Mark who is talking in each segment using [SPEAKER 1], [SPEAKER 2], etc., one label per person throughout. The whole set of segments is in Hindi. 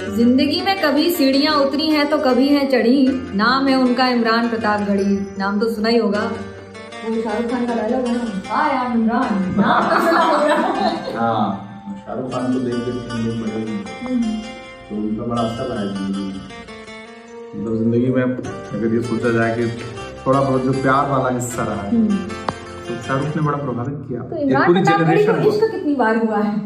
[SPEAKER 1] जिंदगी में कभी सीढ़ियां उतरी हैं तो कभी हैं चढ़ी। नाम है उनका इमरान प्रतापगढ़ी। नाम तो सुना ही होगा, वो शाहरुख खान का डायलॉग है ना, आई एम इमरान। नाम तो सुना होगा।
[SPEAKER 2] हाँ, शाहरुख खान को देख के हम लोग बड़े तो उनका बड़ा असर है जिंदगी में। मतलब जिंदगी में अगर ये सोचा जाए कि थोड़ा बहुत जो प्यार वाला हिस्सा रहा है तो शाहरुख ने बड़ा प्रभावित किया।
[SPEAKER 1] तो इमरान प्रतापगढ़ी को इश्क कितनी बार हुआ है?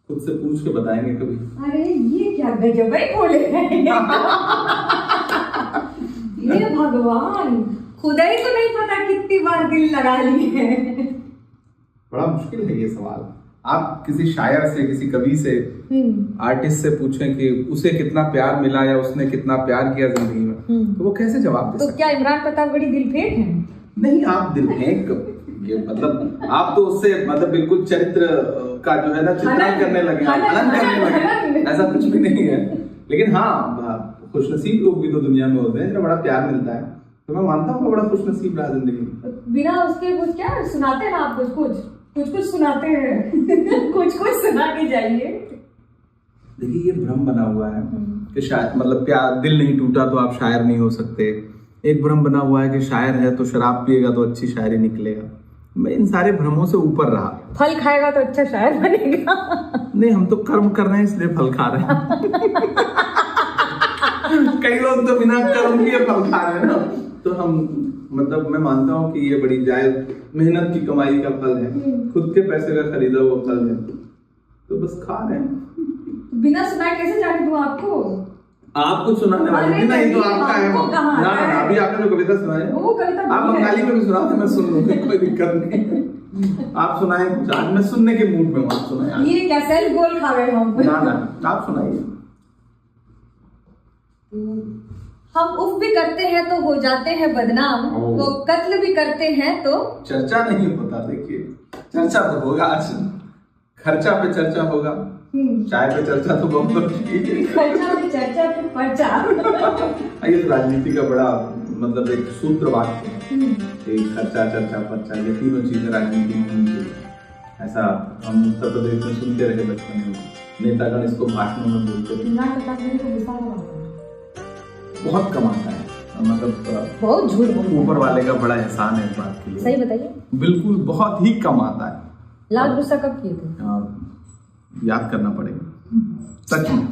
[SPEAKER 2] खुद से पूछ के बताएंगे कभी।
[SPEAKER 1] अरे ये क्या गजब ही बोले हैं। ये भगवान, खुदा ही तो नहीं पता कितनी बार दिल लगा लिए हैं।
[SPEAKER 2] बड़ा मुश्किल है ये सवाल। आप किसी शायर से, किसी कवि से, आर्टिस्ट से पूछें कि उसे कितना प्यार मिला या उसने कितना प्यार किया जिंदगी में, तो वो कैसे जवाब दे सकते?
[SPEAKER 1] तो क्या इमरान प्रतापगढ़ी दिल फेंक है? नहीं,
[SPEAKER 2] आप दिल फेंक, ये मतलब आप तो उससे मतलब बिल्कुल चरित्र का जो है ना चित्रण करने लगे, हनन करने लगे। ऐसा कुछ भी नहीं है। लेकिन हाँ, खुशनसीब लोग भी तो दुनिया में होते हैं जिन्हें बड़ा प्यार मिलता है। तो मैं मानता हूँ बड़ा खुशनसीब रहा जिंदगी में।
[SPEAKER 1] बिना उसके कुछ क्या सुनाते हैं आप? कुछ सुनाते हैं। कुछ सुना के जाइए।
[SPEAKER 2] देखिए, ये भ्रम बना हुआ है कि शायद मतलब प्यार, दिल नहीं टूटा तो आप शायर नहीं हो सकते। एक भ्रम बना हुआ है कि शायर है तो शराब पिएगा तो अच्छी शायरी निकलेगा। मैं इन सारे भ्रमों से ऊपर रहा।
[SPEAKER 1] फल खाएगा तो अच्छा शायर बनेगा।
[SPEAKER 2] नहीं, हम तो कर्म कर रहे हैं इसलिए फल खा रहे हैं। कई लोग तो बिना कर्म किए फल खा रहे हैं ना। तो हम मतलब मैं मानता हूँ कि ये बड़ी जायज मेहनत की कमाई का फल है, खुद के पैसे का खरीदा हुआ फल है, तो बस खा रहे हैं।
[SPEAKER 1] बिना सुनाए कैसे जाने दूं आपको?
[SPEAKER 2] आपको सुनाने वाली नहीं तो आपका है वो। ना अभी आपने जो कविता सुनाई है वो कविता आप बंगाली में भी सुना दे, मैं सुन लूंगा, कोई दिक्कत नहीं। आप सुनाए, आज मैं सुनने के मूड में हूँ, आप सुनाए।
[SPEAKER 1] ये क्या सेल्फ गोल खा रहे हो?
[SPEAKER 2] ना आप सुनाइए।
[SPEAKER 1] हम उफ भी करते हैं तो हो जाते हैं बदनाम, वो कत्ल भी करते हैं तो
[SPEAKER 2] चर्चा नहीं होता। देखिए, चर्चा तो होगा, आज खर्चा पे चर्चा होगा, चाय पे चर्चा तो बहुत
[SPEAKER 1] खर्चा पे चर्चा पे पर्चा।
[SPEAKER 2] ये तो राजनीति का बड़ा मतलब एक सूत्र वाक्य है कि खर्चा, चर्चा, पर्चा, ये तीनों चीजें राजनीति में होनी चाहिए। ऐसा हम उत्तर प्रदेश में सुनते रहे बचपन में, नेतागण इसको भाषणों में बोलते थे। बहुत कमाता है, मतलब
[SPEAKER 1] बहुत झूठ बोलता है।
[SPEAKER 2] ऊपर वाले का बड़ा एहसान है इस बात के लिए।
[SPEAKER 1] सही बताइए।
[SPEAKER 2] बिल्कुल, बहुत ही कमाता है।
[SPEAKER 1] लाल गुस्सा कब किए थे?
[SPEAKER 2] याद करना पड़ेगा। सच में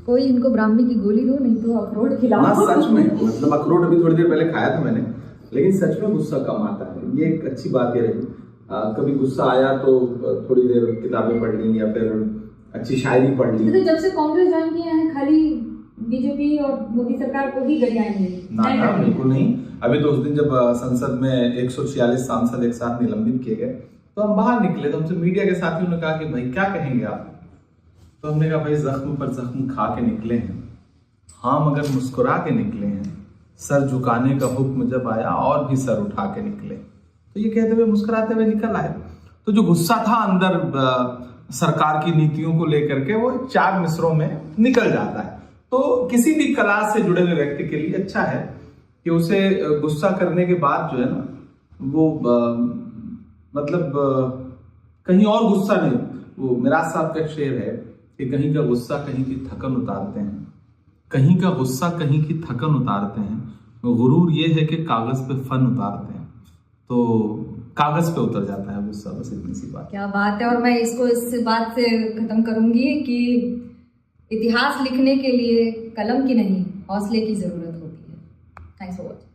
[SPEAKER 1] कोई इनको ब्राह्मी की गोली दो, नहीं तो अखरोट खिलाओ।
[SPEAKER 2] हाँ, सच में मतलब अखरोट अभी थोड़ी देर पहले खाया था मैंने, लेकिन सच में गुस्सा कम आता है। ये एक अच्छी बात ये रही। कभी गुस्सा आया तो थोड़ी देर किताबें पढ़ ली या फिर अच्छी शायरी पढ़ ली।
[SPEAKER 1] तो जब से कांग्रेस ज्वाइन किया है खाली बीजेपी और मोदी सरकार को ही गरियाएंगे?
[SPEAKER 2] ना, बिल्कुल नहीं। अभी तो उस दिन जब संसद में 146 सांसद एक साथ निलंबित किए गए तो हम बाहर निकले तो हमसे मीडिया के साथियों ने कहा कि भाई क्या कहेंगे आप? तो हमने कहा भाई जख्म पर जख्म खा के निकले हैं, हाँ मगर मुस्कुरा के निकले हैं। सर झुकाने का हुक्म जब आया और भी सर उठा के निकले। तो ये कहते हुए मुस्कुराते हुए निकल आए। तो जो गुस्सा था अंदर सरकार की नीतियों को लेकर के, वो 4 मिसरों में निकल जाता है। तो किसी भी क्लास से जुड़े हुए व्यक्ति के लिए अच्छा है कि उसे गुस्सा करने के बाद जो है ना वो मतलब कहीं और गुस्सा नहीं। वो मिराज साहब का शेर है कि कहीं का गुस्सा कहीं की थकन उतारते हैं, कहीं का गुस्सा कहीं की थकन उतारते हैं, गुरूर ये है कि कागज पे फन उतारते हैं। तो कागज पे उतर जाता है गुस्सा, बस इतनी सी बात।
[SPEAKER 1] क्या बात है। और मैं इसको इस बात से खत्म करूंगी कि इतिहास लिखने के लिए कलम की नहीं, हौसले की जरूरत होती है। Thanks for watching.